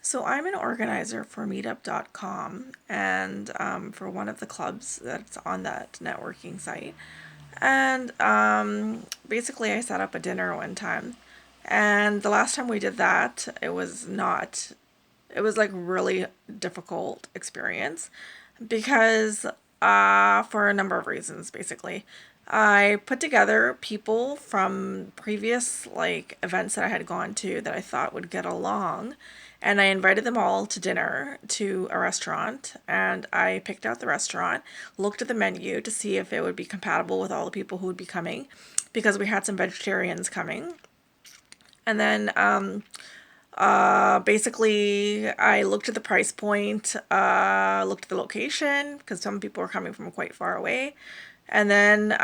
So I'm an organizer for meetup.com and for one of the clubs that's on that networking site. And basically, I set up a dinner one time. And the last time we did that, it was like really difficult experience because for a number of reasons, basically. I put together people from previous like events that I had gone to that I thought would get along, and I invited them all to dinner to a restaurant, and I picked out the restaurant, looked at the menu to see if it would be compatible with all the people who would be coming because we had some vegetarians coming. And then basically, I looked at the price point, looked at the location because some people were coming from quite far away, and then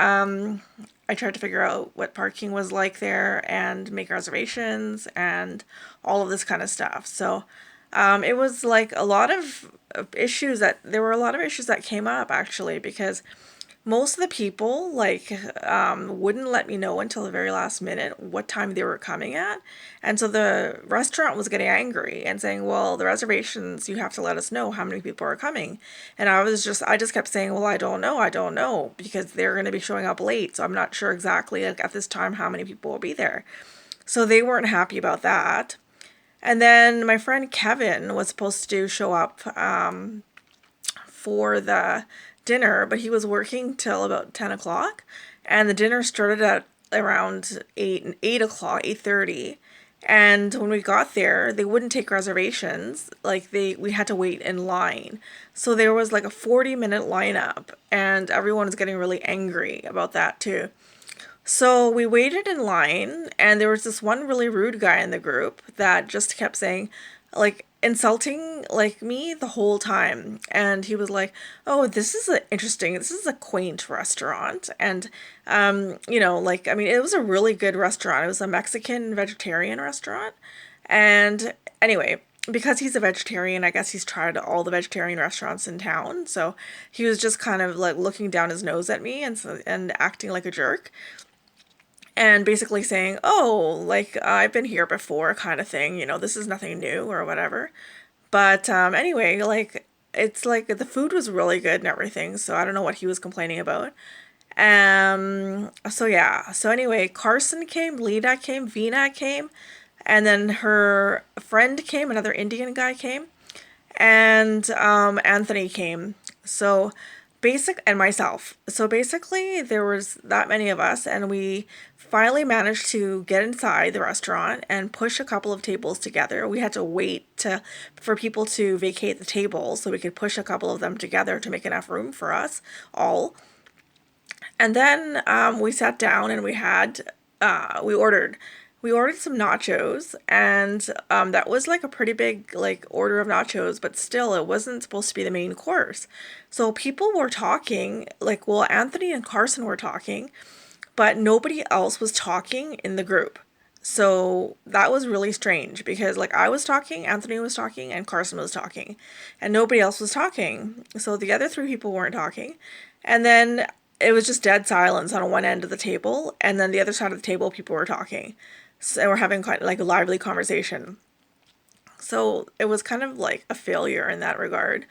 I tried to figure out what parking was like there and make reservations and all of this kind of stuff. So it was like a lot of issues that there were a lot of issues that came up actually because most of the people like wouldn't let me know until the very last minute what time they were coming at, and so the restaurant was getting angry and saying, well, the reservations, you have to let us know how many people are coming. And I just kept saying, well, I don't know because they're going to be showing up late, so I'm not sure exactly like at this time how many people will be there. So they weren't happy about that. And then my friend Kevin was supposed to show up for the dinner, but he was working till about 10 o'clock, and the dinner started at around 8 o'clock, 8:30. And when we got there, they wouldn't take reservations. Like we had to wait in line. So there was like a 40-minute lineup, and everyone was getting really angry about that too. So we waited in line, and there was this one really rude guy in the group that just kept saying, like, insulting like me the whole time. And he was like, "Oh, this is interesting. This is a quaint restaurant." And like I mean, it was a really good restaurant. It was a Mexican vegetarian restaurant. And anyway, because he's a vegetarian, I guess he's tried all the vegetarian restaurants in town. So he was just kind of like looking down his nose at me and acting like a jerk and basically saying, "Oh, like I've been here before," kind of thing. This is nothing new or whatever. But anyway, like it's like the food was really good and everything, so I don't know what he was complaining about. So yeah. So anyway, Carson came, Lena came, Vina came, and then her friend came, another Indian guy came, and Anthony came. So and myself. So basically, there was that many of us, and we finally managed to get inside the restaurant and push a couple of tables together. We had to wait for people to vacate the tables so we could push a couple of them together to make enough room for us all. And then we sat down and we ordered some nachos, and that was like a pretty big like order of nachos, but still it wasn't supposed to be the main course. So people were talking, like, well, Anthony and Carson were talking, but nobody else was talking in the group. So that was really strange because like I was talking, Anthony was talking, and Carson was talking, and nobody else was talking. So the other three people weren't talking. And then it was just dead silence on one end of the table, and then the other side of the table people were talking. So we're having quite like a lively conversation. So it was kind of like a failure in that regard.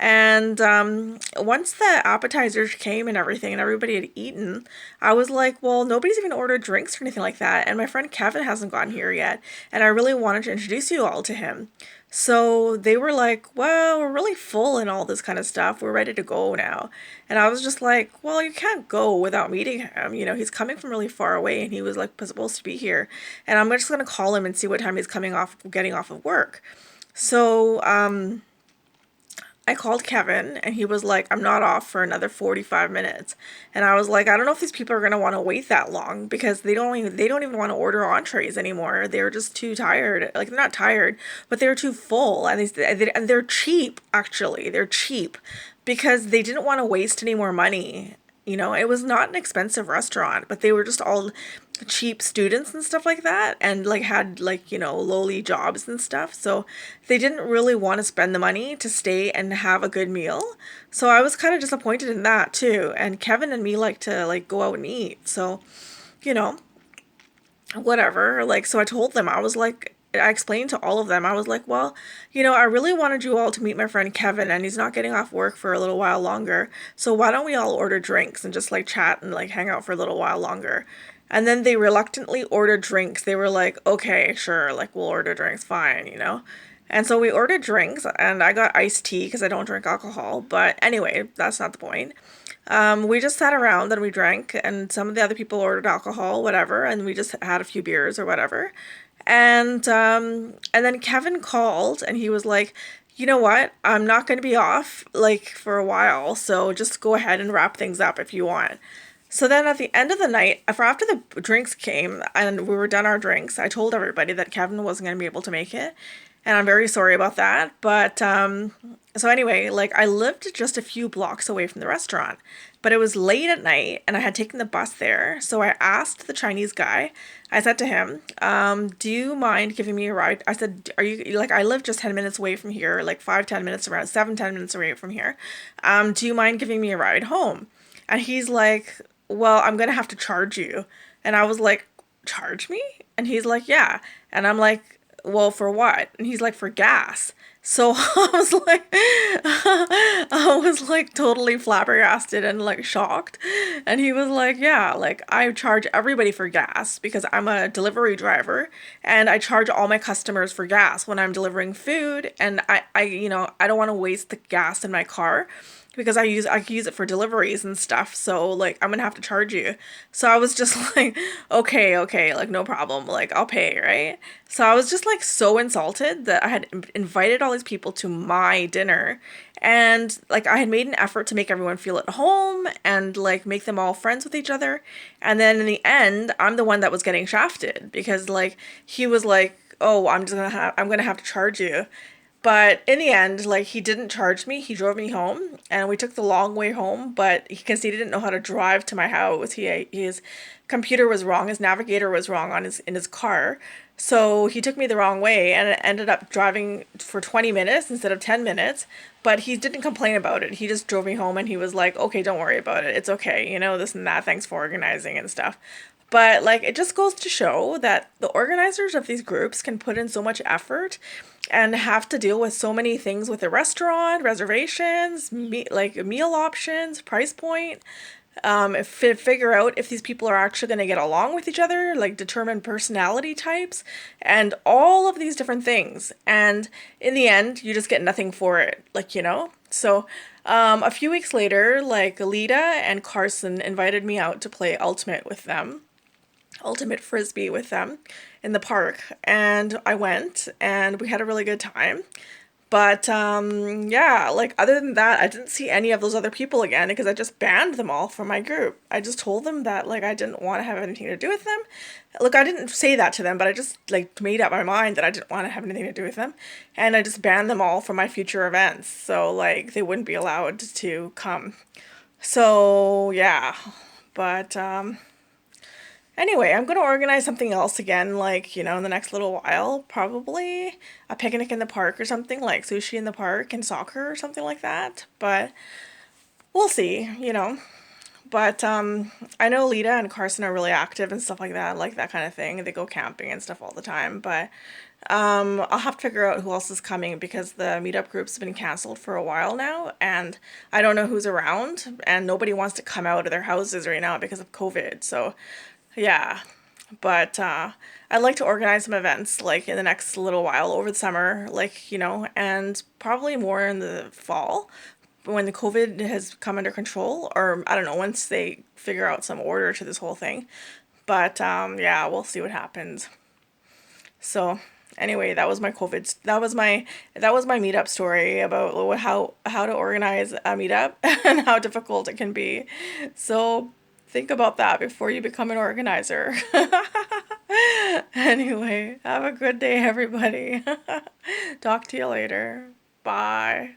And once the appetizers came and everything, and everybody had eaten, I was like, well, nobody's even ordered drinks or anything like that. And my friend Kevin hasn't gotten here yet. And I really wanted to introduce you all to him. So they were like, well, we're really full and all this kind of stuff. We're ready to go now. And I was just like, well, you can't go without meeting him. He's coming from really far away and he was like supposed to be here. And I'm just going to call him and see what time he's getting off of work. So, I called Kevin and he was like, I'm not off for another 45 minutes. And I was like, I don't know if these people are going to want to wait that long because they don't even want to order entrees anymore. They're just too tired. Like they're not tired, but they're too full and they're cheap actually. They're cheap because they didn't want to waste any more money. It was not an expensive restaurant, but they were just all cheap students and stuff like that and like had like, lowly jobs and stuff. So they didn't really want to spend the money to stay and have a good meal. So I was kind of disappointed in that too. And Kevin and me like to like go out and eat. So, you know, whatever. Like, so I told them, I was like, I explained to all of them, I was like, well, I really wanted you all to meet my friend Kevin, and he's not getting off work for a little while longer. So why don't we all order drinks and just like chat and like hang out for a little while longer? And then they reluctantly ordered drinks. They were like, okay, sure, like we'll order drinks, fine. And so we ordered drinks, and I got iced tea because I don't drink alcohol. But anyway, that's not the point. We just sat around and we drank, and some of the other people ordered alcohol, whatever, and we just had a few beers or whatever. And then Kevin called, and he was like, "You know what? I'm not going to be off like for a while, so just go ahead and wrap things up if you want." So then at the end of the night, after the drinks came and we were done our drinks, I told everybody that Kevin wasn't going to be able to make it. And I'm very sorry about that. But so anyway, like I lived just a few blocks away from the restaurant, but it was late at night and I had taken the bus there. So I asked the Chinese guy, I said to him, do you mind giving me a ride? I said, are you like, I live just 10 minutes away from here, like 5, 10 minutes around, 7, 10 minutes away from here. Do you mind giving me a ride home? And he's like, well, I'm gonna have to charge you. And I was like, charge me? And he's like, yeah. And I'm like, well, for what? And he's like, for gas. So I was like totally flabbergasted and like shocked. And he was like, yeah, like I charge everybody for gas because I'm a delivery driver and I charge all my customers for gas when I'm delivering food. And I don't want to waste the gas in my car because I can use it for deliveries and stuff. So like I'm gonna have to charge you. So I was just like, okay, like no problem. Like I'll pay, right? So I was just like so insulted that I had invited all these people to my dinner, and like I had made an effort to make everyone feel at home and like make them all friends with each other. And then in the end, I'm the one that was getting shafted because like he was like, "Oh, I'm gonna have to charge you." But in the end, like he didn't charge me. He drove me home, and we took the long way home. But because he didn't know how to drive to my house, his computer was wrong. His navigator was wrong on his in his car, so he took me the wrong way, and it ended up driving for 20 minutes instead of 10 minutes. But he didn't complain about it. He just drove me home, and he was like, "Okay, don't worry about it. It's okay. This and that. Thanks for organizing and stuff." But like it just goes to show that the organizers of these groups can put in so much effort and have to deal with so many things with the restaurant, reservations, like meal options, price point, figure out if these people are actually going to get along with each other, like determine personality types, and all of these different things. And in the end, you just get nothing for it, So, a few weeks later, like Lita and Carson invited me out to play Ultimate Frisbee with them in the park. And I went and we had a really good time. But yeah, like other than that, I didn't see any of those other people again because I just banned them all from my group. I just told them that like I didn't want to have anything to do with them. Look, I didn't say that to them, but I just like made up my mind that I didn't want to have anything to do with them. And I just banned them all from my future events. So like they wouldn't be allowed to come. So yeah. But anyway, I'm gonna organize something else again, like, in the next little while. Probably a picnic in the park or something, like sushi in the park and soccer or something like that. But we'll see. But I know Lita and Carson are really active and stuff like that kind of thing. They go camping and stuff all the time. But I'll have to figure out who else is coming because the meetup group's been canceled for a while now, and I don't know who's around, and nobody wants to come out of their houses right now because of COVID. So yeah, but I'd like to organize some events like in the next little while over the summer, like, and probably more in the fall when the COVID has come under control, or I don't know, once they figure out some order to this whole thing. But yeah, we'll see what happens. So anyway, that was my meetup story about how to organize a meetup and how difficult it can be. So think about that before you become an organizer. Anyway, have a good day, everybody. Talk to you later. Bye.